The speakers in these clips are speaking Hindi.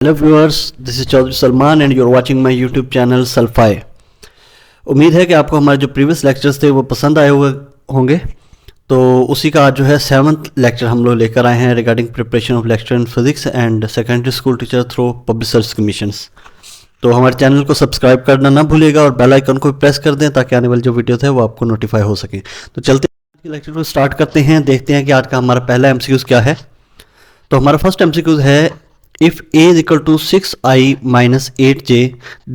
Hello viewers, this is Chaudhary Salman and you are watching my YouTube channel Salfai. उम्मीद है कि आपको हमारे जो प्रीवियस लेक्चर्स थे वो पसंद आए हुए होंगे। तो उसी का आज जो है 7th लेक्चर हम लोग लेकर आए हैं regarding preparation of lecture in physics and secondary school teacher through public service commissions. तो हमारे चैनल को सब्सक्राइब करना ना भूलिएगा और बेल आइकन को प्रेस कर दें ताकि आने वाली जो वीडियो है वो आपको नोटिफाई हो सके। तो चलते हैं लेक्चर को स्टार्ट करते हैं, देखते हैं कि आज का हमारा पहला एमसीक्यूज क्या है। तो हमारा फर्स्ट एमसीक्यूज है, if a is equal to 6i minus 8j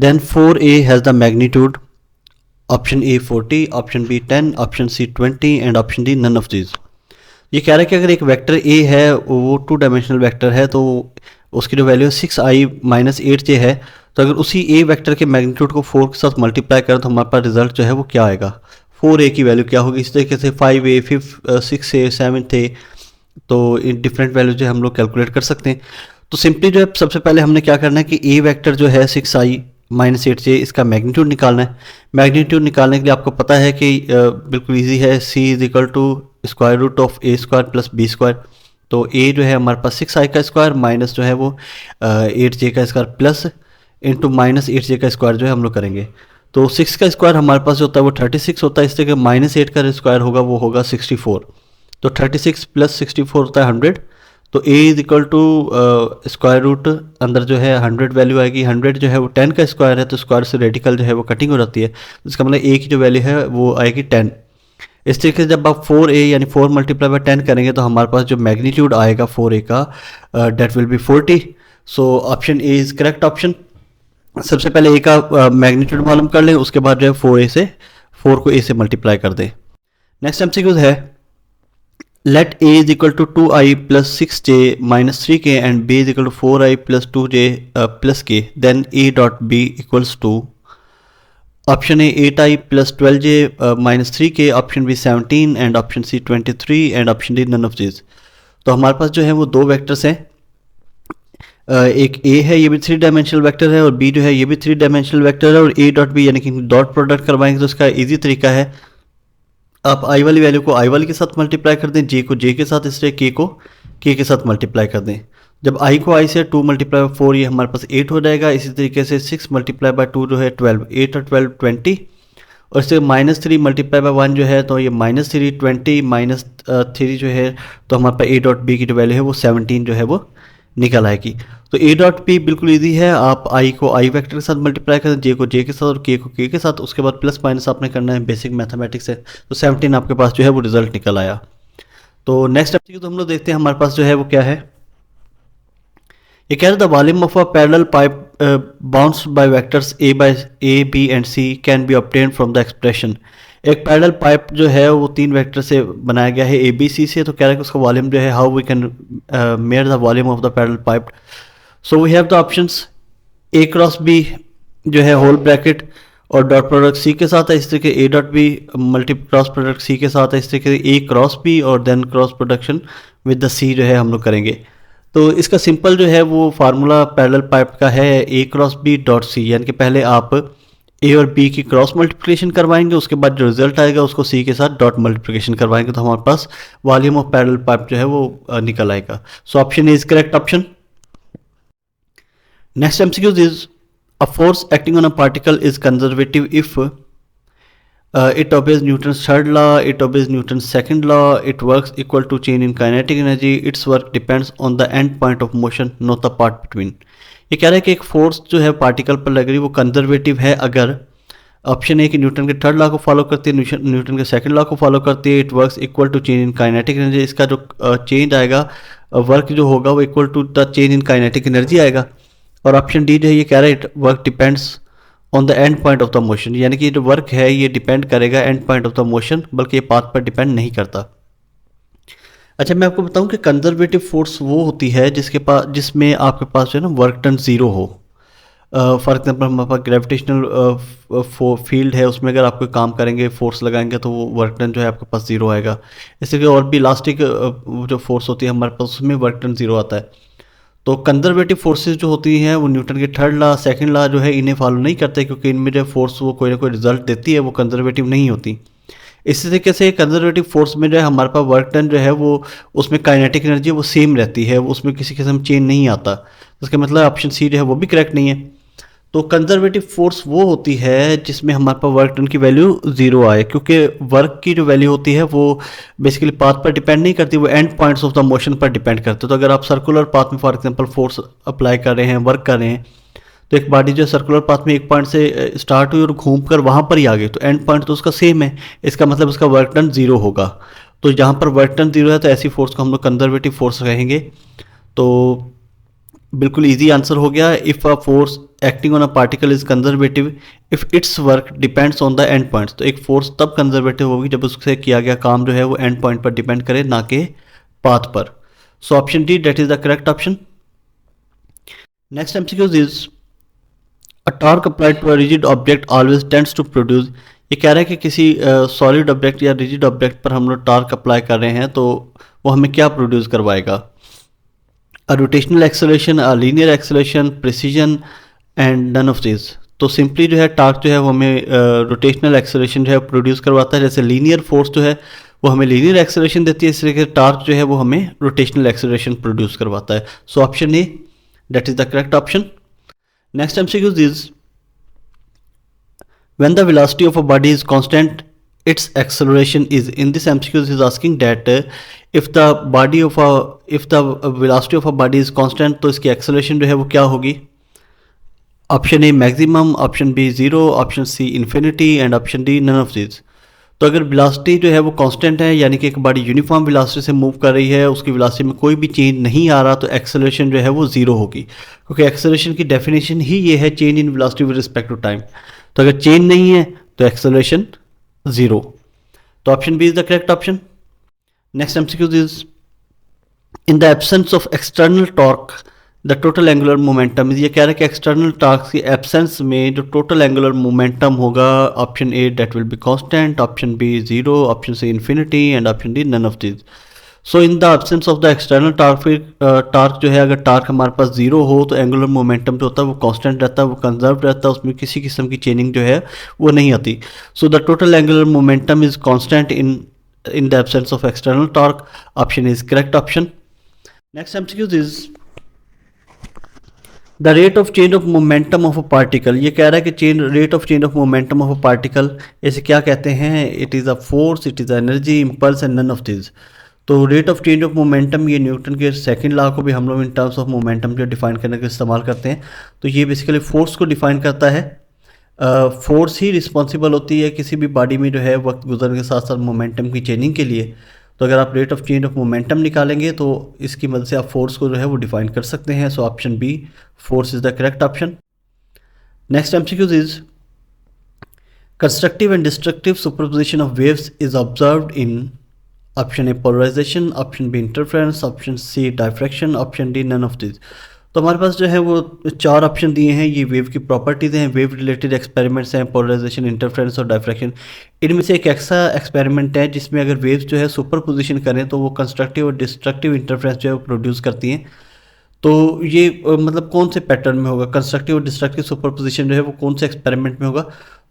then 4a has the magnitude option A 40, option B 10, option C 20 and option D none of these। ये कह रहा है कि अगर एक वेक्टर a है वो 2 डायमेंशनल वेक्टर है तो उसकी जो वैल्यू 6i माइनस 8j है, तो अगर उसी a वेक्टर के मैग्नीट्यूड को 4 के साथ मल्टीप्लाई करें तो हमारे पास रिजल्ट जो है वो क्या आएगा। 4a की वैल्यू क्या होगी, इस तरीके से 5a 6a 7a, तो इन डिफरेंट वैल्यू जो हम लोग कैलकुलेट कर सकते हैं। तो सिंपली जो है सबसे पहले हमने क्या करना है कि ए वेक्टर जो है 6i माइनस 8j इसका मैग्नीट्यूड निकालना है। मैग्नीट्यूड निकालने के लिए आपको पता है कि बिल्कुल इजी है, c is equal to square root of a square plus b square. तो a जो है हमारे पास 6i का स्क्वायर माइनस जो है वो 8j का square plus into minus 8j का स्क्वायर जो है हम लोग करेंगे। तो 6 का स्क्वायर हमारे पास जो होता है वो 36 होता है, इस तरह माइनस 8 का स्क्वायर होगा वो होगा 64। तो 36 प्लस 64 होता है 100। तो a is equal to square root अंदर जो है 100 वैल्यू आएगी। 100 जो है वो 10 का स्क्वायर है, तो स्क्वायर से रेडिकल जो है वो कटिंग हो जाती है, इसका मतलब a की जो वैल्यू है वो आएगी 10। इस तरीके से जब आप 4a यानी 4 मल्टीप्लाई बाय 10 करेंगे तो हमारे पास जो मैग्नीट्यूड आएगा 4a का that will be 40। So option A is correct option. सबसे पहले a का मैग्नीट्यूड मालूम कर लें, उसके बाद जो है 4 को a से मल्टीप्लाई कर दें। नेक्स्ट एमसीक्यू है, let a is equal to 2i plus 6j minus 3k and b is equal to 4i plus 2j plus k, then a dot b equals to option A 8i plus 12j minus 3k, option B 17 and option C 23 and option D none of these। तो हमारे पास जो है वो दो वेक्टर्स हैं, एक a है ये भी 3 डायमेंशनल वेक्टर है और b जो है ये भी 3 डायमेंशनल वेक्टर है, और a डॉट b यानी कि डॉट प्रोडक्ट करवाएंगे तो उसका इजी तरीका है, आप i वाली वैल्यू को i वाली के साथ मल्टीप्लाई कर दें, j को j के साथ, इसलिए k को k के साथ मल्टीप्लाई कर दें। जब i को i से 2 मल्टीप्लाई बाई 4 ये हमारे पास 8 हो जाएगा। इसी तरीके से 6 मल्टीप्लाई बाई 2 जो है 12, 8 और 12 20, और इससे -3 मल्टीप्लाई बाई 1 जो है तो ये -3 20 -3 जो है, तो हमारे पास a डॉट b की जो वैल्यू है वो 17 जो है वो निकल आएगी। तो a डॉट p बिल्कुल ईजी है, आप i को i वेक्टर के साथ मल्टीप्लाई करें, j को j के साथ और k को k के साथ, उसके बाद प्लस माइनस आपने करना है, बेसिक मैथमेटिक्स है। तो 17 आपके पास जो है वो रिजल्ट निकल आया। तो नेक्स्ट एमसीक्यू तो हम लोग देखते हैं हमारे पास जो है वो क्या है। ये कह रहा था, the volume of a parallel pipe bounced by vectors a b and c can be obtained from the expression. एक पैरेलल पाइप जो है वो 3 वेक्टर से बनाया गया है a b c से, तो कह रहा है कि उसका वॉल्यूम जो है how we can measure the volume of the parallel pipe. So we have the options a cross b जो है होल ब्रैकेट और डॉट प्रोडक्ट c के साथ है, इस तरीके a dot b multi cross product c के साथ है, इस तरीके से a क्रॉस b और then cross production with the c जो है हम लोग करेंगे। तो इसका सिंपल जो है वो फार्मूला पैरेलल पाइप का है a cross b dot c, यानी कि पहले आप a और b की क्रॉस मल्टीप्लिकेशन करवाएंगे, उसके बाद जो रिजल्ट आएगा उसको c के साथ डॉट मल्टीप्लिकेशन करवाएंगे, तो हमारे पास वॉल्यूम ऑफ पैरेलल पाइप जो है वो निकल आएगा। सो option is correct option. Next MCQ is, a force acting on a particle is conservative if it obeys Newton's third law, it obeys Newton's second law, it works equal to change in kinetic energy, its work depends on the end point of motion not the part between। ये कह रहा है कि एक फोर्स जो है पार्टिकल पर लग रही है वो कंजर्वेटिव है अगर ऑप्शन ए कि न्यूटन के थर्ड लॉ को फॉलो करती है, न्यूटन के सेकंड लॉ को फॉलो करती है, it works equal to change in kinetic energy, इसका जो चेंज आएगा वर्क जो होगा वो equal to the change in kinetic energy आएगा। और ऑप्शन डी जो है ये कह रहा है it work depends on the end point of the motion, यानी कि जो वर्क है ये डिपेंड करेगा and point of the motion, बल्कि ये पाथ पर डिपेंड नहीं करता। अच्छा, मैं आपको बताऊं कि कंजर्वेटिव फोर्स वो होती है जिसमें आपके पास जो है ना वर्क डन जीरो हो। फॉर एग्जाम्पल हमारे पास ग्रेविटेशनल फील्ड है, उसमें अगर आप कोई काम करेंगे फोर्स लगाएंगे तो वो वर्क डन जो है आपके पास जीरो आएगा। इससे और भी इलास्टिक जो फोर्स होती है हमारे पास उसमें वर्क डन जीरो आता है। तो कंजर्वेटिव फोर्सेस जो होती हैं वो न्यूटन के थर्ड लॉ सेकंड लॉ जो है इन्हें फॉलो नहीं करते, क्योंकि इनमें जो फोर्स वो कोई ना कोई रिजल्ट देती है, वो कंजर्वेटिव नहीं होती। इसी तरीके से कंजर्वेटिव फोर्स में जो है हमारे पास वर्क डन जो है वो उसमें काइनेटिक एनर्जी वो सेम रहती है, उसमें किसी किस्म चेंज नहीं आता। इसका मतलब ऑप्शन सी जो है वो भी करेक्ट नहीं है। तो कंजर्वेटिव फोर्स वो होती है जिसमें हमारे पास वर्क डन की वैल्यू ज़ीरो आए, क्योंकि वर्क की जो वैल्यू होती है वो बेसिकली पाथ पर डिपेंड नहीं करती, वो and points of the motion पर डिपेंड करते हैं। तो अगर आप सर्कुलर पाथ में फॉर एग्जांपल फोर्स अप्लाई कर रहे हैं, वर्क कर रहे हैं, तो एक बॉडी जो सर्कुलर पाथ में एक पॉइंट से स्टार्ट हुई और घूम कर वहाँ पर ही आ गई, तो एंड पॉइंट तो उसका सेम है, इसका मतलब उसका वर्क डन ज़ीरो होगा। तो जहाँ पर वर्क डन ज़ीरो है तो ऐसी फोर्स को हम लोग कंजर्वेटिव फोर्स कहेंगे। तो बिल्कुल इजी आंसर हो गया। If a force acting on a particle is conservative if it's work depends on the end points, तो एक फोर्स तब कंजर्वेटिव होगी जब उससे किया गया काम जो है वो एंड पॉइंट पर डिपेंड करे, ना कि पाथ पर। So option D that is the correct option. Next MCQs is a torque applied to a rigid object always tends to produce. ये कह रहा है कि किसी सॉलिड ऑब्जेक्ट या रिजिड ऑब्जेक्ट पर हम लोग टॉर्क अप्लाई कर रहे हैं तो वो हमें क्या प्रोड्यूस करवाएगा? A rotational acceleration, a linear acceleration, precision and none of these। तो सिंपली जो है टार्क जो है वो हमें रोटेशनल एक्सेलरेशन जो है प्रोड्यूस करवाता है। जैसे लीनियर फोर्स जो है वो हमें लीनियर एक्सेलरेशन देती है, इस तरीके से टार्क जो है वो हमें रोटेशनल एक्सेलरेशन प्रोड्यूस करवाता है। So option A that is the correct option. Next MCQs is when the velocity of a body is constant its acceleration is, in this MCQ is asking that if the velocity of a body is constant तो इसकी acceleration जो है वो क्या होगी? Option A maximum, option B zero, option C infinity and option D none of this. तो अगर वेलोसिटी जो है वो कांस्टेंट है, यानी कि एक बॉडी यूनिफॉर्म वेलोसिटी से मूव कर रही है, उसकी वेलोसिटी में कोई भी चेंज नहीं आ रहा, तो एक्सेलरेशन जो है वो ज़ीरो होगी, क्योंकि एक्सेलरेशन की डेफिनेशन ही ये है change in velocity with respect to time. तो अगर चेंज नहीं है तो एक्सेलरेशन ज़ीरो। तो option B is the correct option. Next MCQ is in the absence of external torque the total angular momentum. ये कह रहा है कि एक्सटर्नल टॉर्क की एब्सेंस में जो टोटल एंगुलर मोमेंटम होगा, option A that will be constant, option B zero, option C infinity and option D none of this. So in the absence of the external torque, फिर टॉर्क जो है अगर टॉर्क हमारे पास ज़ीरो हो तो एंगुलर मोमेंटम जो होता है वो कांस्टेंट रहता है, वो कंजर्व रहता है, उसमें किसी किस्म की चेंजिंग जो है वो नहीं आती। So the total angular momentum is constant in the absence of external torque. Option is correct option. Next MCQs is the rate of change of momentum of a particle. ये कह रहा है कि rate of change of momentum of a particle इसे क्या कहते हैं? It is a force, it is energy, impulse and none of this. तो rate of change of momentum ये न्यूटन के सेकंड लॉ को भी हम लोग इन टर्म्स ऑफ मोमेंटम जो डिफाइन करने के इस्तेमाल करते हैं। तो ये बेसिकली फोर्स को डिफाइन करता है। फोर्स ही रिस्पॉन्सिबल होती है किसी भी बॉडी में जो है वक्त गुजरने के साथ साथ मोमेंटम की चेंजिंग के लिए। तो अगर आप rate of change of momentum निकालेंगे तो इसकी मदद से आप फोर्स को जो है वो डिफाइन कर सकते हैं। So option B force is the correct option. Next MCQs is constructive and destructive superposition of waves is observed in. Option A polarisation, option B interference, option C diffraction, option D none of this. तो हमारे पास जो है वो चार ऑप्शन दिए हैं, ये वेव की प्रॉपर्टीज़ हैं, वेव रिलेटेड एक्सपेरिमेंट्स हैं, पोलराइजेशन, इंटरफेरेंस और डायफ्रैक्शन। इनमें से एक ऐसा एक्सपेरिमेंट है जिसमें अगर वेव्स जो है सुपर पोजिशन करें तो वो कंस्ट्रक्टिव और डिस्ट्रक्टिव इंटरफेरेंस जो है वो प्रोड्यूस करती हैं। तो ये मतलब कौन से पैटर्न में होगा, कंस्ट्रक्टिव और डिस्ट्रक्टिव सुपरपोजिशन जो है वो कौन से एक्सपेरिमेंट में होगा?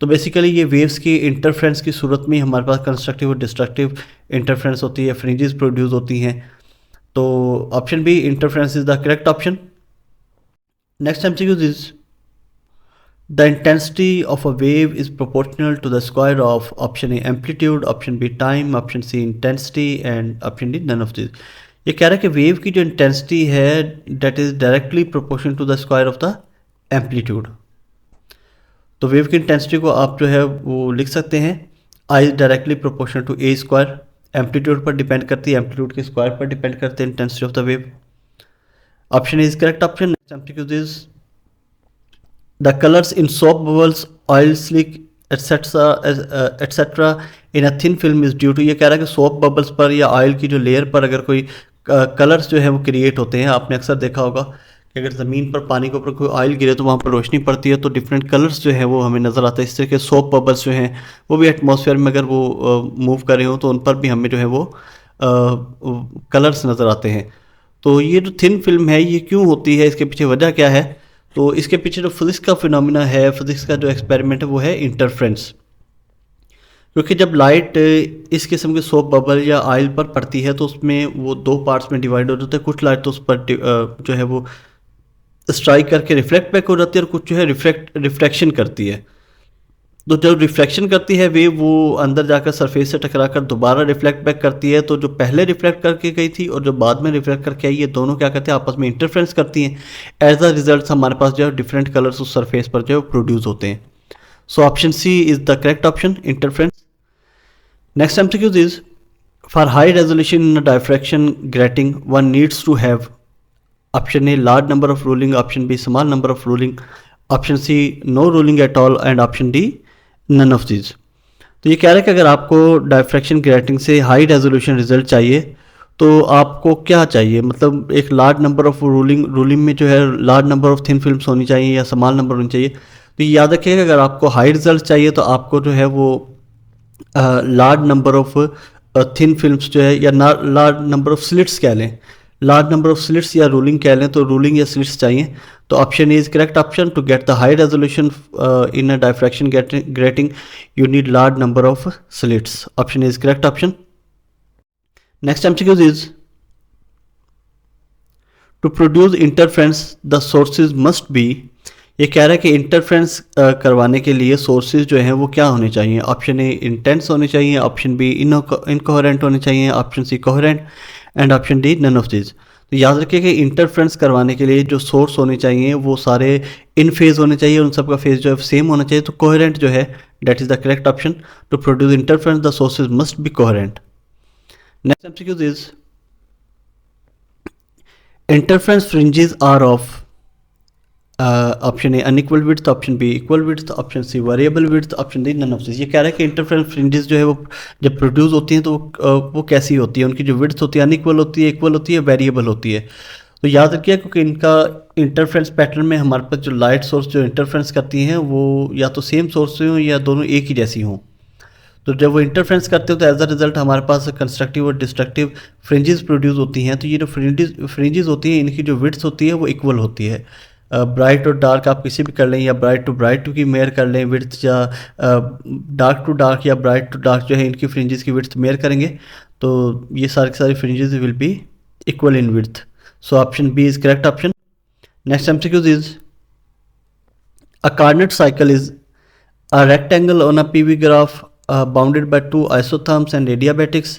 तो बेसिकली ये वेव्स की इंटरफ्रेंस की सूरत में हमारे पास कंस्ट्रक्टिव और डिस्ट्रक्टिव इंटरफ्रेंस होती है, फ्रिंजेस प्रोड्यूस होती हैं। तो option B interference is the correct option. Next MCQ is the intensity of a wave is proportional to the square of. Option A amplitude, option B time, option C intensity and option D none of this. ये कह रहा है कि वेव की जो इंटेंसिटी है that is directly proportional to the square of the amplitude. तो वेव की इंटेंसिटी को आप जो है वो लिख सकते हैं I directly proportional to A square. Amplitude पर डिपेंड करती है, एम्पलीट्यूड के स्क्वायर पर डिपेंड करते हैं intensity of the wave. Option is correct option. Next MCQ is the colours in soap bubbles, oil slick etcetera in a thin film is due to. ये कह रहा है कि सोप बबल्स पर या ऑयल की जो लेयर पर अगर कोई कलर्स जो है वो क्रिएट होते हैं, आपने अक्सर देखा होगा कि अगर ज़मीन पर पानी के ऊपर कोई ऑयल गिरे तो वहाँ पर रोशनी पड़ती है तो डिफरेंट कलर्स जो है वो हमें नज़र आते हैं। इस तरह के सोप बबल्स जो हैं वो भी एटमॉस्फेयर में अगर वो मूव कर रहे हो तो उन पर भी हमें जो है वो कलर्स नज़र आते हैं। तो ये जो थिन फिल्म है ये क्यों होती है, इसके पीछे वजह क्या है? तो इसके पीछे जो फिज़िक्स का फिनोमिना है, फिज़िक्स का जो एक्सपेरिमेंट है वो है इंटरफ्रेंस। क्योंकि जब लाइट इस किस्म के सोप बबल या ऑयल पर पड़ती है तो उसमें वो दो पार्ट्स में डिवाइड हो जाता है। कुछ लाइट तो उस पर जो है वो स्ट्राइक करके रिफ्लेक्ट बैक हो जाती है और कुछ जो है रिफ्लेक्शन करती है। तो जब रिफ्लेक्शन करती है वेव वो अंदर जाकर सरफेस से टकराकर दोबारा रिफ्लेक्ट बैक करती है। तो जो पहले रिफ्लेक्ट करके गई थी और जो बाद में रिफ्लेक्ट करके आई, ये दोनों क्या करते हैं, आपस में इंटरफ्रेंस करती हैं। एज अ रिजल्ट हमारे पास जो है डिफरेंट कलर्स उस सरफेस पर जो है प्रोड्यूस होते हैं। So option C is the correct option, interference. Next MCQs is for high resolution in diffraction grating one needs to have option A large number of ruling, option B small number of ruling, option C no ruling at all and option D none of these. तो ये कह रहा है कि अगर आपको डायफ्रैक्शन ग्रेटिंग से हाई रेजोल्यूशन रिजल्ट चाहिए तो आपको क्या चाहिए, मतलब एक लार्ज नंबर ऑफ रूलिंग में जो है large number of thin films होनी चाहिए या स्मॉल नंबर होनी चाहिए। तो ये याद रखिएगा अगर आपको हाई रिजल्ट चाहिए तो आपको जो है वो large number of thin films जो है या लार्ज नंबर ऑफ स्लिट्स कह लें, लार्ज नंबर ऑफ स्लिट्स या रूलिंग कह लें, तो रूलिंग या स्लिट्स चाहिए। तो option is correct option to get the high resolution in a diffraction grating you need large number of slits. Option is correct option. Next MCQs is to produce interference the sources must be. ये कह रहा है कि इंटरफ्रेंस करवाने के लिए सोर्सेज जो हैं वो क्या होने चाहिए। ऑप्शन ए इंटेंस होने चाहिए, ऑप्शन बी इनकोहेरेंट होने चाहिए, option C coherent and option D none of this. तो याद रखिए कि इंटरफ्रेंस करवाने के लिए जो सोर्स होने चाहिए वो सारे इन फेज होने चाहिए, उन सब का फेज जो है सेम होना चाहिए। तो कोहेरेंट जो है that is the correct option. To produce interference the sources must be coherent. Next MCQs is interference fringes are of option A unequal width, option B equal width, option C variable width, option D none of this. ये कह रहा है कि इंटरफ्रेंस फ्रिंजेस जो है वो जब प्रोड्यूस होती हैं तो वो कैसी होती है, उनकी जो विड्थ होती है अनइक्वल होती है, इक्वल होती है, वेरिएबल होती है। तो याद रखिए क्योंकि इनका इंटरफ्रेंस पैटर्न में हमारे पास जो लाइट सोर्स जो इंटरफ्रेंस करती हैं वो या तो सेम सोर्स से हों या दोनों एक ही जैसी हों। तो जब वो इंटरफ्रेंस करते हो तो एज अ रिजल्ट हमारे पास कंस्ट्रक्टिव और डिस्ट्रक्टिव फ्रिंजेस प्रोड्यूस होती हैं। तो ये जो फ्रिंजेस होती हैं इनकी जो विड्थ होती है वो इक्वल होती है। ब्राइट और डार्क आप किसी भी कर लें, या ब्राइट टू ब्राइट की मेयर कर लें विड्थ, या डार्क टू डार्क या ब्राइट टू डार्क जो है इनकी फ्रिंजेस की विड्थ मेयर करेंगे तो ये सारी fringes will be equal in width. So option B is correct option. Next MCQs is a Carnot cycle is a rectangle on a PV graph bounded by two isotherms and adiabatics.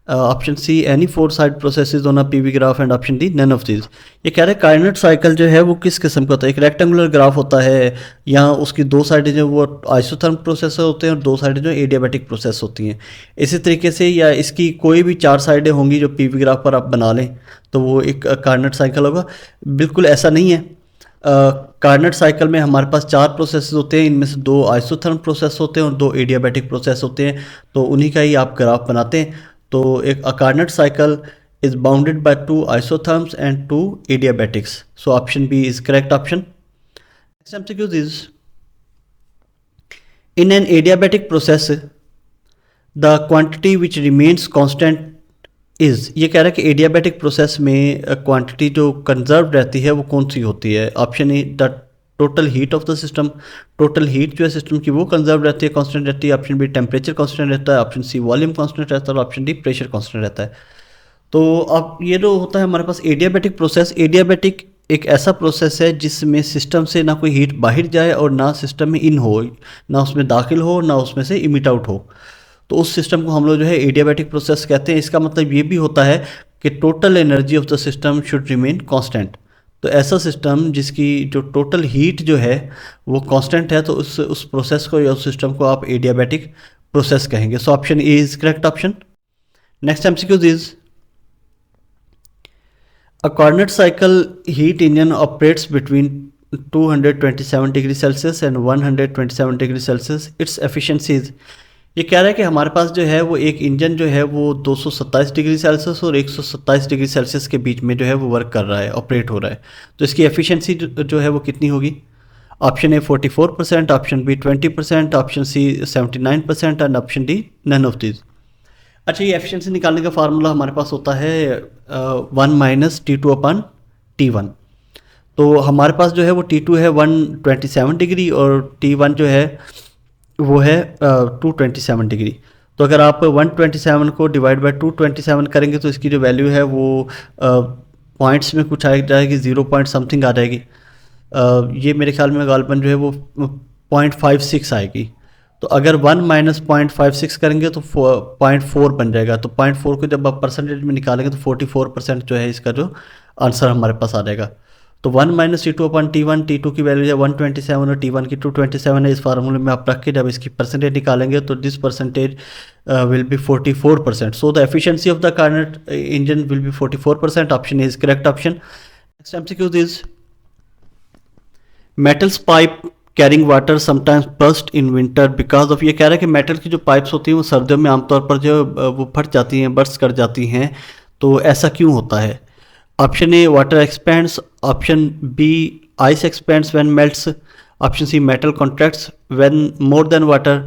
Option C any four side processes on a PV graph and option D none of this. ये कह रहे हैं कार्नेट साइकिल जो है वो किस किस्म का होता है। एक रेक्टेंगुलर ग्राफ होता है, यहाँ उसकी दो साइडें जो वो आइसोथर्म प्रोसेसर होते हैं और दो साइडें जो एडियाबैटिक प्रोसेस होती हैं। इसी तरीके से या इसकी कोई भी चार साइडें होंगी जो पीवी ग्राफ पर आप बना लें तो वो एक कार्नेट साइकिल होगा। बिल्कुल ऐसा नहीं है। कार्नेट साइकिल में हमारे पास चार प्रोसेस होते हैं, इनमें से दो आइसोथर्म प्रोसेस होते हैं और दो एडियाबैटिक प्रोसेस होते हैं। तो उन्हीं का ही आप ग्राफ बनाते हैं। तो एक Carnot cycle is bounded by two isotherms and two adiabatics. So option B is correct option. Next MCQs is in an adiabatic process the quantity which remains constant is. ये कह रहा है कि एडियाबैटिक प्रोसेस में क्वांटिटी जो कंजर्व रहती है वो कौन सी होती है। Option A the total heat of the system, total heat जो है सिस्टम की वो कंजर्व रहती है, कांस्टेंट रहती है। ऑप्शन बी टेम्परेचर कांस्टेंट रहता है, ऑप्शन सी वॉल्यूम कांस्टेंट रहता है और ऑप्शन डी प्रेशर कांस्टेंट रहता है। तो अब ये जो होता है हमारे पास एडियाबैटिक प्रोसेस, एडियाबैटिक एक ऐसा प्रोसेस है जिसमें सिस्टम से ना कोई हीट बाहर जाए और ना सिस्टम में इन हो, ना उसमें दाखिल हो ना उसमें से इमिट आउट हो। तो उस सिस्टम को हम लोग जो है एडियाबैटिक प्रोसेस कहते हैं। इसका मतलब ये भी होता है कि total energy of the system should remain constant. तो ऐसा सिस्टम जिसकी जो टोटल हीट जो है वो कांस्टेंट है तो उस प्रोसेस को या उस सिस्टम को आप एडियाबैटिक प्रोसेस कहेंगे। So option A is correct option. Next MCQs is a Carnot cycle heat engine operates between 227 degree Celsius and 127 degree Celsius. Its efficiency is. ये कह रहा है कि हमारे पास जो है वो एक इंजन जो है वो 227 डिग्री सेल्सियस और 127 डिग्री सेल्सियस के बीच में जो है वो वर्क कर रहा है, ऑपरेट हो रहा है। तो इसकी एफिशिएंसी जो है वो कितनी होगी। Option A 44%, option B 20%, option C 79% and option D none of this. अच्छा, ये एफिशिएंसी निकालने का फार्मूला हमारे पास होता है 1 - T2/T1। तो हमारे पास जो है वो T2 है 127 डिग्री और T1 जो है वो है 227 डिग्री। तो अगर आप 127 को डिवाइड बाय 227 करेंगे तो इसकी जो वैल्यू है वो पॉइंट्स में कुछ आ जाएगी, 0 पॉइंट समथिंग आ जाएगी। ये मेरे ख्याल में गालबन जो है वो 0.56 आएगी। तो अगर 1 माइनस 0.56 करेंगे तो 0.4 बन जाएगा। तो 0.4 को जब आप परसेंटेज में निकालेंगे तो 44% जो है इसका जो आंसर हमारे पास आ जाएगा। तो 1 minus T to upon T1, T2 की वैल्यू है 127 और T1 की 227 है। इस फार्मूले में आप रख के जब इसकी परसेंटेज निकालेंगे तो this percentage will be 44%। So the efficiency of the Carnot engine will be 44%। Option is correct option. Next MCQ is metals pipe carrying water sometimes burst in winter because of. ये कह रहा है कि मेटल की जो पाइप्स होती हैं वो सर्दियों में आमतौर पर जो वो फट जाती हैं, बर्स्ट कर जाती हैं। तो ऐसा क्यों होता है? Option A water expands, option B ice expands when melts, option C metal contracts when more than water,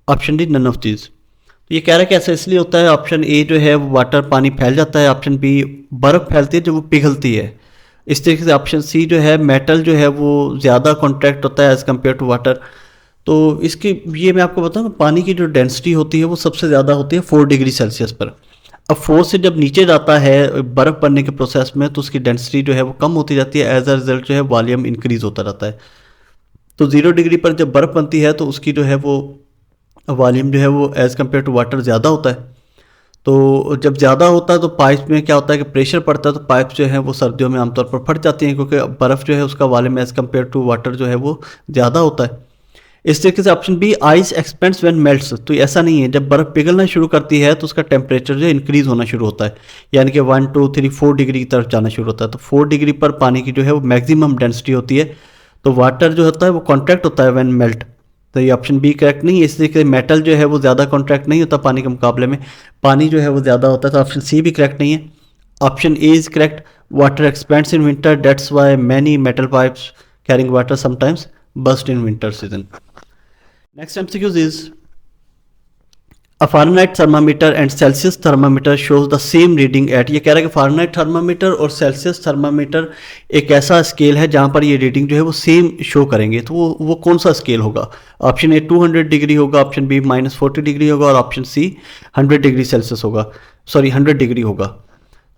option D none of these. तो ये कह रहा है कि ऐसा इसलिए होता है। ऑप्शन ए जो है वो वाटर पानी फैल जाता है, ऑप्शन बी बर्फ़ फैलती है जो वो पिघलती है। इस तरीके से ऑप्शन सी जो है मेटल जो है वो ज़्यादा कॉन्ट्रैक्ट होता है एज़ कम्पेयर टू वाटर। तो इसकी ये मैं आपको बताऊँ, पानी की जो डेंसिटी होती है वो सबसे ज़्यादा होती है 4 डिग्री सेल्सियस पर। अब 4 से जब नीचे जाता है बर्फ़ बनने के प्रोसेस में तो उसकी डेंसिटी जो है वो कम होती जाती है। एज अ रिजल्ट जो है वॉल्यूम इंक्रीज़ होता रहता है। तो 0 डिग्री पर जब बर्फ़ बनती है तो उसकी जो है वो वॉल्यूम जो है वो एज़ कम्पेयर टू वाटर ज़्यादा होता है। तो जब ज़्यादा होता है तो पाइप में क्या होता है कि प्रेशर पड़ता है, तो पाइप जो है वो सर्दियों में आमतौर पर फट जाती हैं क्योंकि बर्फ़ जो है उसका volume as compare to water जो है वो ज़्यादा होता है। इस तरीके से option B ice expands when melts. तो ऐसा नहीं है, जब बर्फ़ पिघलना शुरू करती है तो उसका टेम्परेचर जो है इंक्रीज़ होना शुरू होता है, यानी कि 1 2 3 4 डिग्री की तरफ जाना शुरू होता है। तो 4 डिग्री पर पानी की जो है वो मैक्सिमम डेंसिटी होती है। तो वाटर जो होता है वो कॉन्ट्रैक्ट होता है व्हेन मेल्ट। तो ये ऑप्शन बी करेक्ट नहीं है। इसलिए कि मेटल जो है वो ज़्यादा कॉन्ट्रैक्ट नहीं होता पानी के मुकाबले में, पानी जो है वो ज़्यादा होता है। तो ऑप्शन सी भी करेक्ट नहीं है। Option A is correct, water expands in winter, that's why many metal pipes carrying water sometimes bust in winter season. Next MCQs is a Fahrenheit thermometer and Celsius thermometer shows the same reading at. ये कह रहा है कि फारेनहाइट थर्मामीटर और सेल्सियस थर्मामीटर एक ऐसा स्केल है जहाँ पर ये रीडिंग जो है वो सेम शो करेंगे। तो वो कौन सा स्केल होगा? ऑप्शन ए 200 डिग्री होगा, ऑप्शन बी -40 डिग्री होगा और ऑप्शन सी 100 डिग्री सेल्सियस होगा, सॉरी 100 डिग्री होगा।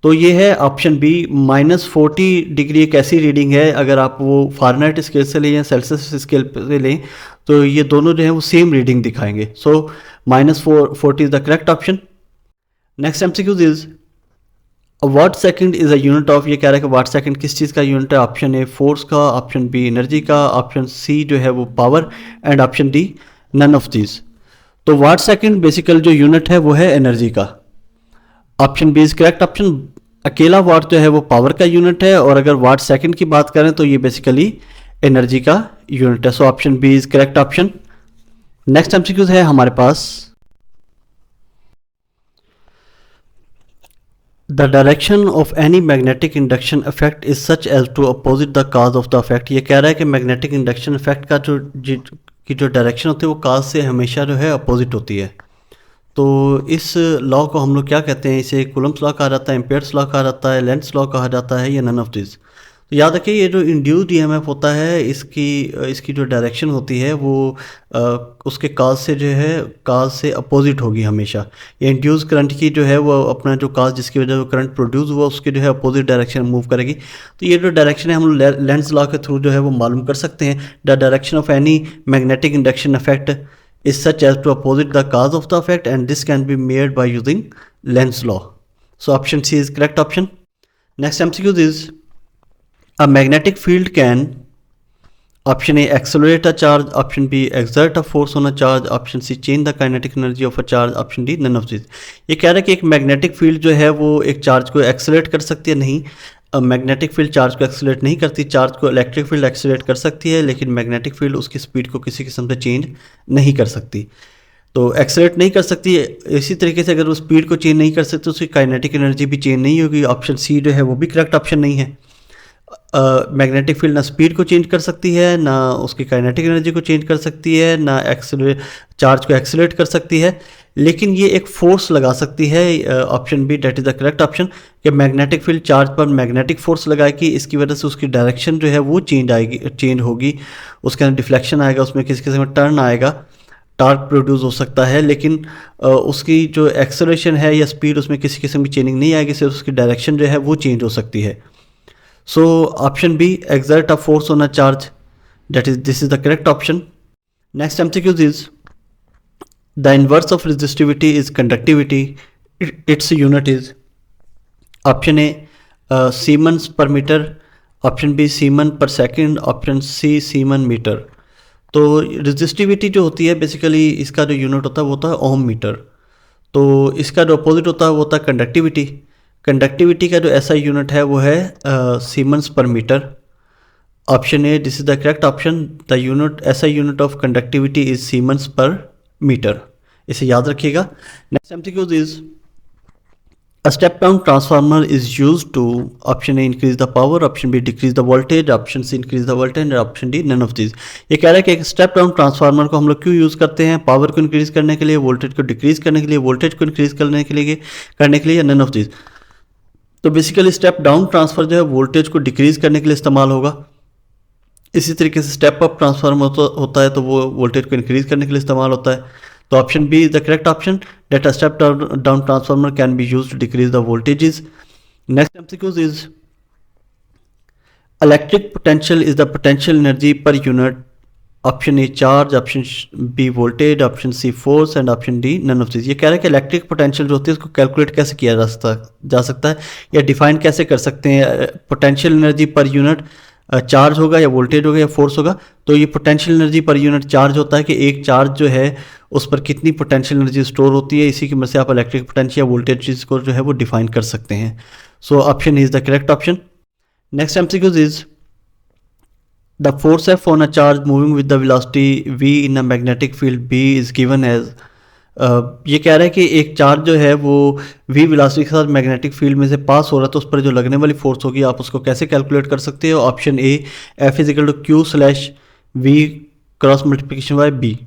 तो ये है ऑप्शन बी -40 डिग्री। एक ऐसी रीडिंग है, अगर आप वो फारेनहाइट स्केल से लें या सेल्सियस स्केल से लें तो ये दोनों जो है वो सेम रीडिंग दिखाएंगे। सो -40 is the correct option. Next MCQs is watt second is a unit of. ये कह रहा है कि वाट सेकंड किस चीज़ का यूनिट है? ऑप्शन ए फोर्स का, ऑप्शन बी एनर्जी का, ऑप्शन सी जो है वो power and option D none of these. तो वाट सेकंड बेसिकल जो यूनिट है वो है एनर्जी का। Option B is correct option. अकेला वाट जो है वो पावर का यूनिट है और अगर वाट सेकंड की बात करें तो ये बेसिकली एनर्जी का यूनिट है। So option B is correct option. Next MCQs है हमारे पास the direction of any magnetic induction effect is such as to opposite the cause of the effect. ये कह रहा है कि मैग्नेटिक इंडक्शन इफेक्ट का जो डायरेक्शन होती है वो काज से हमेशा जो है अपोजिट होती है। तो इस लॉ को हम लोग क्या कहते हैं? इसे कूलम्स लॉ कहा जाता है, एम्पेयर्स लॉ कहा जाता है, लेंस लॉ कहा जाता है या नन ऑफ दिस। तो याद रखिए ये जो इंड्यूस्ड ईएमएफ होता है इसकी जो डायरेक्शन होती है वो उसके काज से जो है काज से अपोजिट होगी हमेशा। ये इंड्यूस करंट की जो है वो अपना जो काज जिसकी वजह से करंट प्रोड्यूस हुआ उसके जो है अपोजिट डायरेक्शन मूव करेगी। तो ये जो डायरेक्शन है हम लेंस लॉ के थ्रू जो है वो मालूम कर सकते हैं। The direction of any magnetic induction effect is such as to opposite the cause of the effect and this can be made by using Lenz law. So option C is correct option. Next MCQ is a magnetic field can option A accelerate a charge, option B exert a force on a charge, option C change the kinetic energy of a charge, option D none of these. ये कह रहा है कि एक मैग्नेटिक फील्ड जो है वो एक चार्ज को एक्सेलरेट कर सकती है। नहीं, मैग्नेटिक फील्ड चार्ज को एक्सेलरेट नहीं करती। चार्ज को इलेक्ट्रिक फील्ड एक्सेलरेट कर सकती है लेकिन मैग्नेटिक फील्ड उसकी स्पीड को किसी किस्म से चेंज नहीं कर सकती। तो एक्सेलरेट नहीं कर सकती। इसी तरीके से अगर वो स्पीड को चेंज नहीं कर सकती तो उसकी काइनेटिक एनर्जी भी चेंज नहीं होगी। ऑप्शन सी जो है वो भी करेक्ट ऑप्शन नहीं है। मैग्नेटिक फील्ड ना स्पीड को चेंज कर सकती है, ना उसकी काइनेटिक एनर्जी को चेंज कर सकती है, ना चार्ज को एक्सेलरेट कर सकती है, लेकिन ये एक फोर्स लगा सकती है। Option B that is the correct option कि मैग्नेटिक फील्ड चार्ज पर मैग्नेटिक फोर्स लगाएगी, इसकी वजह से उसकी डायरेक्शन जो है वो चेंज होगी, उसके अंदर डिफ्लेक्शन आएगा, उसमें किसी किस्म का टर्न आएगा, टार्क प्रोड्यूस हो सकता है, लेकिन उसकी जो एक्सेलरेशन है या स्पीड उसमें किसी किस्म की चेंजिंग नहीं आएगी, सिर्फ उसकी डायरेक्शन जो है वो चेंज हो सकती है। So option B, exert a force on a charge. This is the correct option. Next MCQ is, the inverse of resistivity is conductivity. Its unit is option A, Siemens per meter, option B Siemens per second, option C Siemens मीटर। तो रेजिस्टिविटी जो होती है बेसिकली इसका जो यूनिट होता है वो होता है ओम मीटर। तो इसका जो अपोजिट होता है वो होता है कंडक्टिविटी। कंडक्टिविटी का जो ऐसा यूनिट है वो है siemens per metre. Option A, this is the correct option. The unit, ऐसा unit of conductivity is siemens per metre. इसे याद रखिएगा। Next MCQ is, a step down transformer is used to option A increase the power, option B decrease the voltage, option C increase the voltage and option D none of these। ये कह रहा है कि एक स्टेप डाउन ट्रांसफार्मर को हम लोग क्यों यूज़ करते हैं, पावर को इंक्रीज करने के लिए, वोल्टेज को डिक्रीज करने के लिए, वोल्टेज को इंक्रीज करने के लिए या नन ऑफ दीज। तो बेसिकली स्टेप डाउन ट्रांसफर जो है वोल्टेज को डिक्रीज करने के लिए इस्तेमाल होगा। इसी तरीके से स्टेप अप ट्रांसफार्मर होता है तो वो वोल्टेज को इंक्रीज करने के लिए इस्तेमाल होता है। तो option B is the correct option, that a step down transformer can be used to decrease the voltages. Next MCQ is, electric potential is the potential energy per unit. Option A charge, option B voltage, option C force and option D none of this. ये कह रहा है कि इलेक्ट्रिक पोटेंशियल जो होती है उसको कैलकुलेट कैसे किया जा सकता है या डिफाइन कैसे कर सकते हैं। Potential energy per unit charge होगा या वोल्टेज होगा या फोर्स होगा। तो ये potential energy per unit charge होता है कि एक चार्ज जो है उस पर कितनी पोटेंशियल एनर्जी स्टोर होती है। इसी की मदद से आप इलेक्ट्रिक पोटेंशियल या वोल्टेज को जो है वो डिफाइन कर सकते हैं। So option is the correct option. Next MCQ is, the force F on a charge moving with the velocity v in a magnetic field b is given as. ये कह रहा है कि एक चार्ज जो है वो v वेलोसिटी के साथ मैग्नेटिक फील्ड में से पास हो रहा है तो उस पर जो लगने वाली फोर्स होगी आप उसको कैसे कैलकुलेट कर सकते हो। Option A, F is equal to q slash v cross multiplication by B.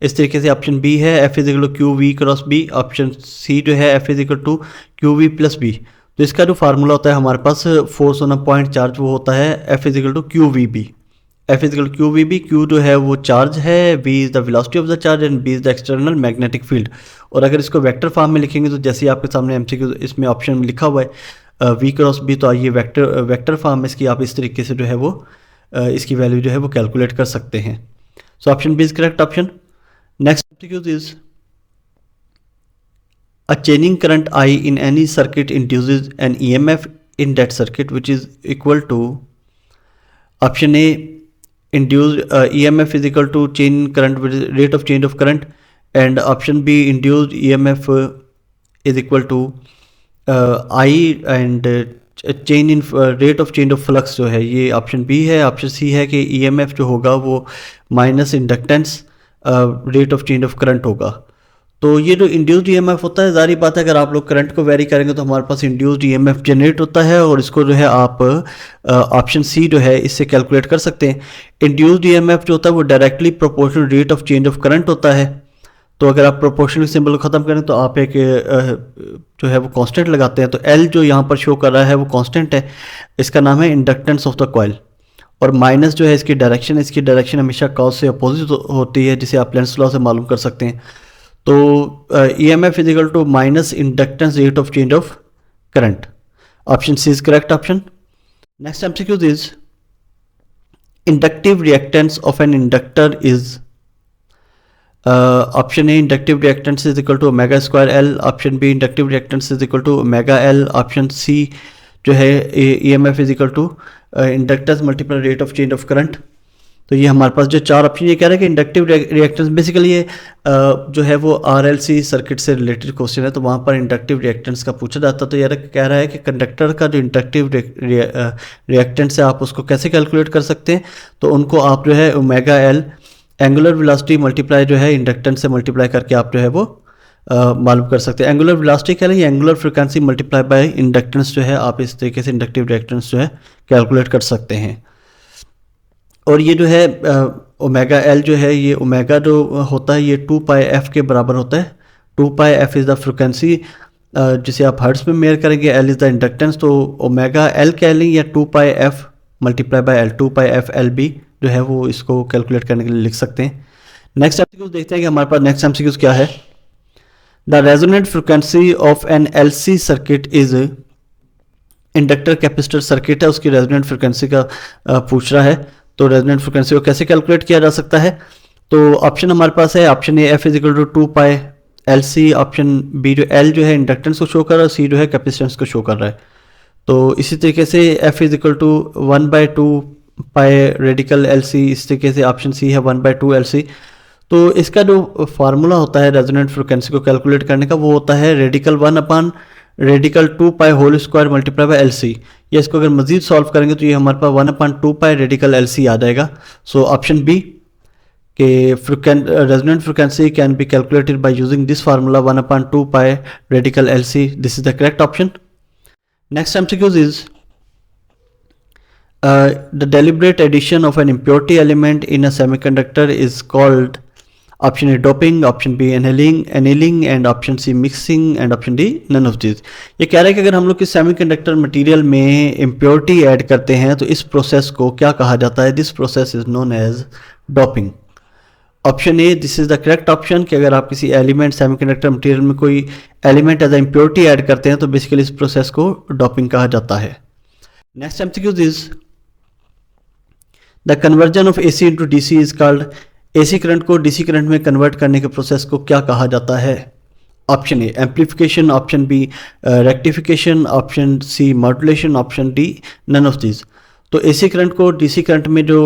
इस तरीके से ऑप्शन बी है F is equal to q v cross B. Option C जो है F is equal to q v plus B. तो इसका जो फार्मूला होता है हमारे पास force on a point charge वो होता है F is equal to q we B. F is equal to q we B. Q जो है वो चार्ज है, V is the velocity of the charge and B is the external magnetic field. और अगर इसको वेक्टर फॉर्म में लिखेंगे तो जैसे आपके सामने एमसीक्यू इसमें ऑप्शन में लिखा हुआ है V क्रॉस B, तो आइए वेक्टर फॉर्म में इसकी आप इस तरीके से जो है वो इसकी वैल्यू जो है वो कैलकुलेट कर सकते हैं। So option B is correct option. Next MCQ is, a chaining current I in any circuit induces an EMF in that circuit which is equal to, option A, induced EMF is equal to chain current with rate of change of current, and option B, induced EMF is equal to I and chain in rate of change of flux जो है ये ऑप्शन बी है। ऑप्शन सी है कि EMF जो होगा वो minus inductance rate of change of current होगा। तो ये जो इंड्यूस्ड ईएमएफ होता है, जारी बात है अगर आप लोग करंट को वेरी करेंगे तो हमारे पास इंड्यूस्ड ईएमएफ जनरेट होता है और इसको जो है आप ऑप्शन सी जो है इससे कैलकुलेट कर सकते हैं। इंड्यूस्ड ईएमएफ जो होता है वो directly proportional rate of change of current होता है। तो अगर आप प्रोपोर्शनल सिंबल को ख़त्म करें तो आप एक जो है वो कांस्टेंट लगाते हैं। तो एल जो यहाँ पर शो कर रहा है वो कांस्टेंट है, इसका नाम है इंडक्टेंस ऑफ द कॉइल। और माइनस जो है इसकी डायरेक्शन हमेशा कॉज से अपोजिट होती है, जिसे आप लेंस लॉ से मालूम कर सकते हैं। तो EMF is equal to minus inductance rate of change of current. Option C is correct option. Next MCQ is, inductive reactance of an inductor is, option A inductive reactance is equal to omega square L, option B inductive reactance is equal to omega L, option C जो है EMF is equal to inductance multiply rate of change of current. तो ये हमारे पास जो चार ऑप्शन ये कह रहा है कि इंडक्टिव रिएक्टेंस बेसिकली ये जो है वो RLC सर्किट से रिलेटेड क्वेश्चन है, तो वहाँ पर इंडक्टिव रिएक्टेंस का पूछा जाता। तो ये कह रहा है कि कंडक्टर का जो इंडक्टिव रिएक्टेंस है आप उसको कैसे कैलकुलेट कर सकते हैं। तो उनको आप जो है omega L angular velocity multiply जो है इंडक्टेंस से मल्टीप्लाई करके आप जो है वो मालूम कर सकते हैं। एंगुलर वेलोसिटी कह रहे हैं, angular frequency multiply by inductance जो है आप इस तरीके से इंडक्टिव रिएक्टेंस जो है कैलकुलेट कर सकते हैं। और ये जो है ओमेगा एल जो है ये ओमेगा जो होता है ये 2 पाई एफ के बराबर होता है। 2 pi f is the frequency जिसे आप हर्ट्ज में मेयर करेंगे, एल इज़ द इंडक्टेंस। तो ओमेगा एल कह लें या 2 pi f multiply by L, 2 pi f L B जो है वो इसको कैलकुलेट करने के लिए लिख सकते हैं। नेक्स्ट एमसीक्यूज देखते हैं कि हमारे पास नेक्स्ट एमसीक्यूज क्या है। The resonant frequency of an LC circuit is, inductor capacitor circuit है उसकी रेजोनेंट फ्रिक्वेंसी का पूछ रहा है। तो रेजोनेंट फ्रिक्वेंसी को कैसे कैलकुलेट किया जा सकता है? तो ऑप्शन हमारे पास है, option A F is equal to 2 pi L C, option B जो एल जो है इंडक्टेंस को शो कर रहा है, सी जो है कैपेसिटेंस को शो कर रहा है। तो इसी तरीके से F is equal to 1/2 pi radical L C, इस तरीके से ऑप्शन सी है 1/2 एल सी। तो इसका जो फार्मूला होता है रेजोनेंट फ्रिक्वेंसी को कैलकुलेट करने का वो होता है radical 1/2 pi whole square multiply by L C. या इसको अगर मजीद सॉल्व करेंगे तो ये हमारे पास 1/2 पाई रेडिकल एल सी आ जाएगा। सो ऑप्शन बी के resonant frequency can be calculated by using this formula 1/2 pi radical L C. This is the correct option. Next MCQs is the deliberate addition of an impurity element in a semiconductor is called option A doping, option B annealing and option C mixing and option D none of these। ये कह रहा है कि अगर हम लोग किसी सेमीकंडक्टर मटेरियल में इम्प्योरिटी ऐड करते हैं तो इस प्रोसेस को क्या कहा जाता है? This process is known as doping. Option A this is the correct option कि अगर आप किसी एलिमेंट सेमीकंडक्टर मटेरियल में कोई element as a impurity add करते हैं तो बेसिकली इस प्रोसेस को डोपिंग कहा जाता है। Next MCQ is the conversion of AC into DC is called. AC current को DC करंट में कन्वर्ट करने के प्रोसेस को क्या कहा जाता है? Option A amplification, option B rectification, option C modulation, option D none of these. तो AC करंट को DC करंट में जो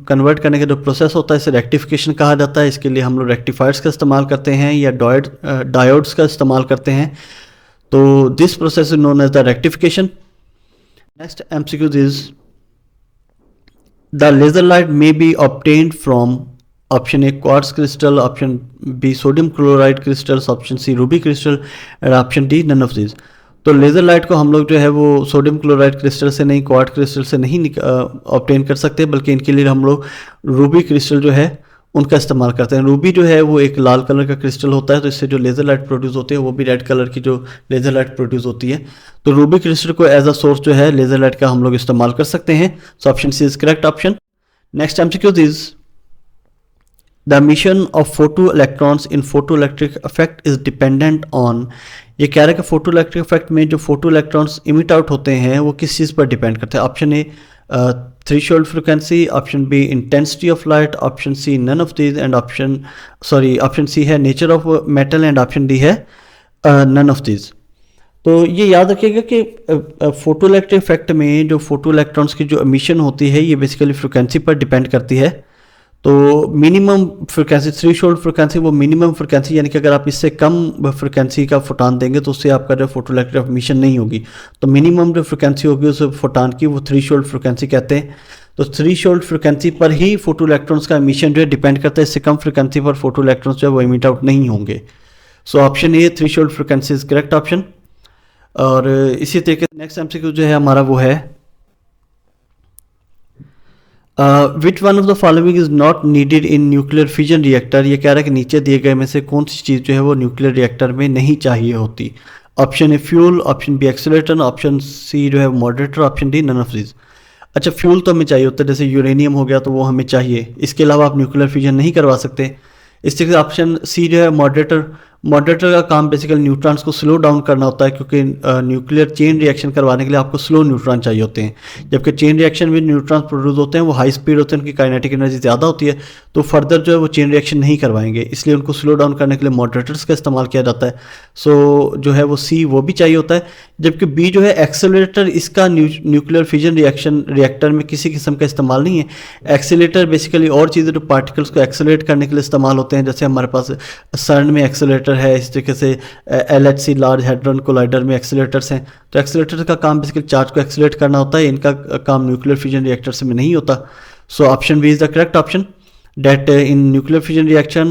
कन्वर्ट करने का जो प्रोसेस होता है इसे रेक्टिफिकेशन कहा जाता है। इसके लिए हम लोग रेक्टिफायर्स का इस्तेमाल करते हैं या डायोड्स का इस्तेमाल करते हैं। तो this process is known as the rectification. Next MCQ is the laser light may be obtained from option A quartz crystal, option B sodium chloride crystals, option C ruby crystal and option D none of these. तो लेज़र लाइट को हम लोग जो है वो सोडियम क्लोराइड क्रिस्टल से नहीं, क्वार्ट्ज क्रिस्टल से नहीं ऑब्टेन कर सकते, बल्कि इनके लिए हम लोग रूबी क्रिस्टल जो है उनका इस्तेमाल करते हैं। रूबी जो है वो एक लाल कलर का क्रिस्टल होता है, तो इससे जो लेज़र लाइट प्रोड्यूस होती है वो भी रेड कलर की जो लेज़र लाइट प्रोड्यूस होती है। तो रूबी क्रिस्टल को एज अ सोर्स जो है लेज़र लाइट का हम लोग इस्तेमाल कर सकते हैं। So option C is correct option. Next MCQ is the emission of photoelectrons in photoelectric effect is dependent on। ये कह रहा है कि फोटो इलेक्ट्रिक इफेक्ट में जो फोटो इलेक्ट्रॉन्स इमिट आउट होते हैं वो किस चीज़ पर डिपेंड करते हैं? Option A threshold frequency, option B intensity of light, option C none of these and option C है nature of metal and option D है नन ऑफ दीज। तो ये याद रखिएगा कि फोटो इलेक्ट्रिक इफेक्ट में जो फोटो इलेक्ट्रॉन्स की जो एमिशन होती है ये बेसिकली फ्रिक्वेंसी पर डिपेंड करती है। तो मिनिमम फ्रिक्वेंसी, थ्रेशोल्ड फ्रिक्वेंसी वो मिनिमम फ्रिक्वेंसी, यानी कि अगर आप इससे कम फ्रिक्वेंसी का फोटान देंगे तो उससे आपका जो फोटो इलेक्ट्रिक एमिशन नहीं होगी। तो मिनिमम जो फ्रिक्वेंसी होगी उस फोटान की वो थ्रेशोल्ड फ्रिक्वेंसी कहते हैं। तो थ्रेशोल्ड फ्रिक्वेंसी पर ही फोटो इलेक्ट्रॉन्स का एमिशन जो है डिपेंड करता है, इससे कम फ्रिक्वेंसी पर फोटो इलेक्ट्रॉन्स जो है वो इमिट आउट नहीं होंगे। सो option A threshold frequency is correct option. और इसी तरीके से नेक्स्ट MCQ जो है हमारा वो है which one of the following is not needed in nuclear fission reactor. ये कह रहा है कि नीचे दिए गए में से कौन सी चीज़ जो है वो न्यूक्लियर रिएक्टर में नहीं चाहिए होती? Option A fuel, option B accelerator, option C जो है moderator, option D none of these. अच्छा, फ्यूल तो हमें चाहिए होता है, जैसे यूरेनियम हो गया तो वो हमें चाहिए, इसके अलावा आप न्यूक्लियर फिजन नहीं करवा सकते। इस तरीके से ऑप्शन सी जो है मॉडरेटर का काम बेसिकली न्यूट्रॉन्स को स्लो डाउन करना होता है, क्योंकि न्यूक्लियर चेन रिएक्शन करवाने के लिए आपको स्लो न्यूट्रॉन चाहिए होते हैं। जबकि चेन रिएक्शन में न्यूट्रॉन्स प्रोड्यूस होते हैं वो हाई स्पीड होते हैं, उनकी काइनेटिक एनर्जी ज़्यादा होती है, तो फर्दर जो है वो चेन रिएक्शन नहीं करवाएंगे, इसलिए उनको स्लो डाउन करने के लिए मॉडरेटर्स का इस्तेमाल किया जाता है। सो जो है वो सी वो भी चाहिए होता है। जबकि बी जो है एक्सेलरेटर, इसका न्यूक्लियर फिजन रिएक्टर में किसी किस्म का इस्तेमाल नहीं है। एक्सेलरेटर बेसिकली और चीज़ें जो पार्टिकल्स को एक्सेलरेट करने के लिए इस्तेमाल होते हैं, जैसे हमारे पास सर्न में एक्सेलरेटर है, इस तरीके से LHC लार्ज हैड्रॉन कोलाइडर में एक्सेलरेटर्स हैं। तो एक्सेलरेटर का काम बेसिकली चार्ज को एक्सेलरेट करना होता है, इनका काम न्यूक्लियर फिजन रिएक्टर्स में नहीं होता। So option B is the correct option, that in nuclear fusion reaction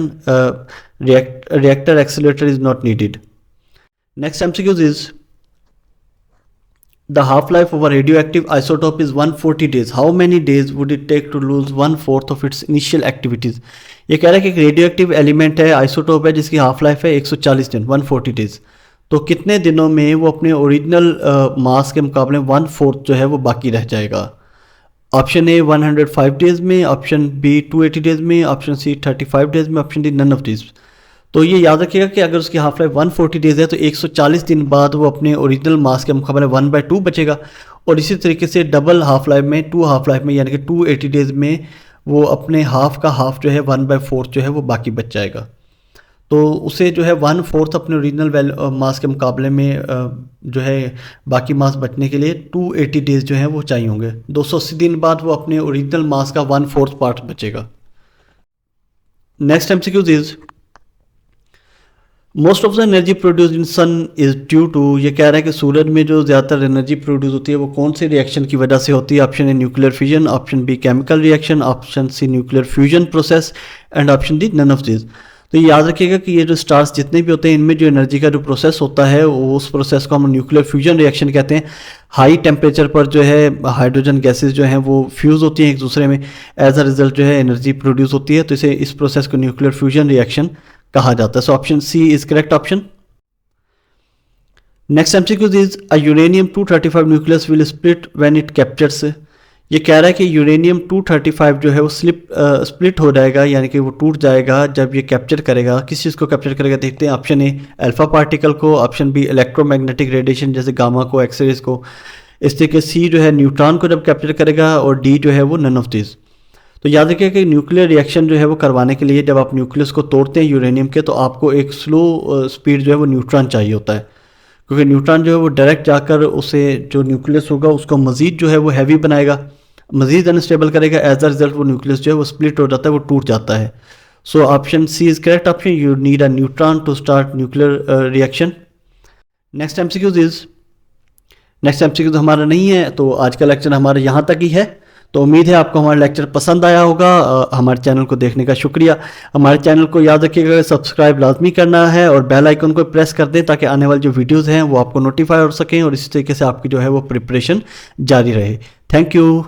reactor accelerator is not needed. Next MCQ is the half-life of a radioactive isotope is 140 days. How many days would it take to lose 1/4 of its initial activities? ये कह रहा है कि एक रेडियोएक्टिव एलिमेंट है, आइसोटोप है, जिसकी हाफ लाइफ है 140 दिन, 140 डेज। तो कितने दिनों में वो अपने ओरिजिनल मास के मुकाबले 1/4 जो है वो बाकी रह जाएगा? ऑप्शन ए 105 डेज में, ऑप्शन बी 280 डेज में, ऑप्शन सी 35 डेज में, option D none of this. तो ये याद रखिएगा कि अगर उसकी हाफ लाइफ 140 डेज़ है तो 140 दिन बाद वो अपने ओरिजिनल मास के मुकाबले 1/2 बचेगा, और इसी तरीके से डबल हाफ लाइफ में, 2 हाफ लाइफ में यानी कि 280 डेज़ में वो अपने हाफ का हाफ जो है 1/4 जो है वो बाकी बच जाएगा। तो उसे जो है 1/4 अपने ओरिजिनल मास के मुकाबले में जो है बाकी मास बचने के लिए 280 डेज़ जो है वो चाहिए होंगे। 280 दिन बाद वो अपने ओरिजिनल मास का 1/4 पार्ट बचेगा। Next MCQ is most of the energy produce in sun is due to, ये कह रहा है कि सूरज में जो ज़्यादातर एनर्जी प्रोड्यूस होती है वो कौन से रिएक्शन की वजह से होती है। Option A nuclear fission, option B chemical reaction, option C nuclear fusion process and option D none of this. तो ये याद रखिएगा कि ये जो स्टार्स जितने भी होते हैं इनमें जो एनर्जी का जो प्रोसेस होता है उस प्रोसेस को हम न्यूक्लियर फ्यूजन रिएक्शन कहते हैं। हाई टेम्परेचर पर जो है हाइड्रोजन गैसेस जो हैं वो फ्यूज़ होती हैं एक दूसरे में, एज अ रिजल्ट जो है एनर्जी प्रोड्यूस होती है, तो इसे इस प्रोसेस को न्यूक्लियर फ्यूजन रिएक्शन कहा जाता है। So option C is correct option. Next MCQ is a uranium 235 nucleus will split when it captures. ये कह रहा है कि यूरेनियम 235 जो है वो स्प्लिट हो जाएगा, यानी कि वो टूट जाएगा जब ये कैप्चर करेगा। किस चीज़ को कैप्चर करेगा देखते हैं। ऑप्शन ए अल्फा पार्टिकल को, ऑप्शन बी इलेक्ट्रोमैग्नेटिक रेडिएशन जैसे गामा को, एक्सरेज को, इस तरीके सी जो है न्यूट्रॉन को जब कैप्चर करेगा, और डी जो है वो नन ऑफ दिस। तो याद रखिए कि न्यूक्लियर रिएक्शन जो है वो करवाने के लिए जब आप न्यूक्लियस को तोड़ते हैं यूरेनियम के, तो आपको एक स्लो स्पीड जो है वो न्यूट्रॉन चाहिए होता है, क्योंकि न्यूट्रॉन जो है वो डायरेक्ट जाकर उसे जो न्यूक्लियस होगा उसको मज़ीद जो है वो हैवी बनाएगा, मज़ीद अनस्टेबल करेगा। एज अ रिजल्ट वो न्यूक्लियस जो है वो स्प्लिट हो जाता है, वो टूट जाता है। So option C is correct option. You need a neutron to start nuclear reaction. Next MCQ तो हमारा नहीं है, तो आज का लेक्चर हमारा यहाँ तक ही है। तो उम्मीद है आपको हमारा लेक्चर पसंद आया होगा। हमारे चैनल को देखने का शुक्रिया। हमारे चैनल को याद रखिएगा सब्सक्राइब लाजमी करना है और बेल आइकन को प्रेस कर दें ताकि आने वाली जो वीडियोज़ हैं वो आपको नोटिफाई हो सकें और इसी तरीके से आपकी जो है वो प्रिपरेशन जारी रहे। Thank you.